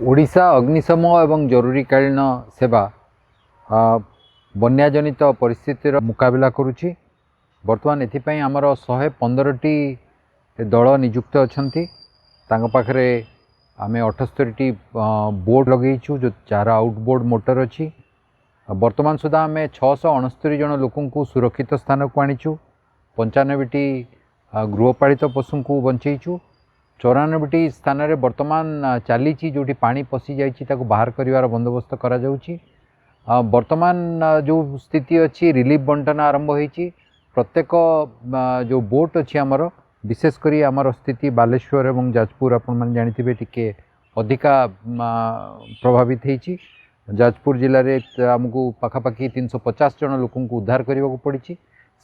ओडिशा अग्निशम एवं जरूरीकालीन सेवा बन्याजनित परिस्थितिर मुकाबला करुछि। बर्तमान एथिपाई आमर 115टी दल नियुक्त अछंती। तांको पाखरे आमे 78टी बोर्ड लगेइछु जो 4 आउटबोर्ड मोटर अछि। वर्तमान सुधा आमे 669 जन लोकन को सुरक्षित स्थान को आनिछु। 95टी गृहपालित पशु को बंचेइछु। 94टी स्थान रे वर्तमान चली जो पानी पशि जाइछि ताको बाहर करिवार बंदोबस्त करा जाउछि। वर्तमान जो स्थिति अच्छी रिलीफ बंटन आरंभ होइछि। प्रत्येक जो बोट अच्छी आमर विशेषकर आमर स्थिति बालेश्वर एवं जाजपुर आपण माने जानिथिबे टिके अधिका प्रभावित होइछि। जाजपुर जिले में आमको पाखापाखि 350 जन लोकन को उद्धार करने को पड़ी।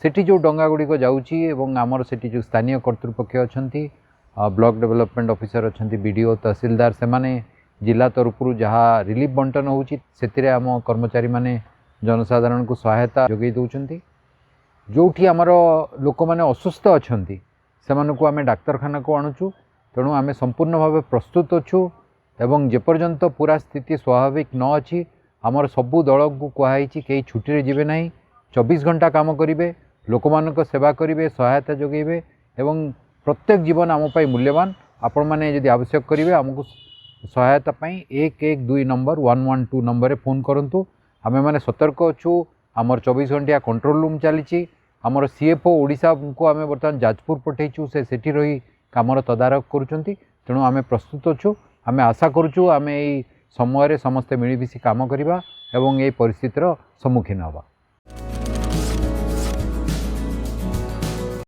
सेठी जो डंगा गुड़िक जाउछि एवं आमर सेठी जो स्थानीय कर्तृपक्ष अछंती, ब्लॉक डेवलपमेंट ऑफिसर अछंती, बीडीओ तहसीलदार से माने जिला तरफ जहाँ रिलीफ बंटन होउछि सेतिरे आम कर्मचारी माने जनसाधारण को सहायता जोगै दउछंती। जोठी आमर लोक माने असुस्थ अछंती सेमानकु आमे डाक्तरखाना को आणुछु। तेणु आमे संपूर्ण भाव प्रस्तुत अछु एवं जेपर्यंत पूरा स्थिति स्वाभाविक न अछि आमर सबु दल को कहुई कई छुट्टी रे जीवे नहीं। 24 घंटा काम करेंगे, लोक मानक सेवा करेंगे, सहायता जोगेबे एवं प्रत्येक जीवन आम पाई मूल्यवान। आपण माने यदि आवश्यक करेंगे आमको सहायता पाई 112 नंबर 112 नंबर रे फोन करंतु। आमे माने सतर्क अछु। आमर 24 घंटा कंट्रोल रूम चली। आमर सीएफओ ओडिशा को आमे बर्तमान जाजपुर पठेइछु। से सेठी रही कामर तदारक करुचंती। तेणु आमे प्रस्तुत अछु। आमे आशा करुछु आमे एई समय रे समस्त मिलिमिशि काम करिबा एवं एई परिस्थितिर सम्मुखीन हबा।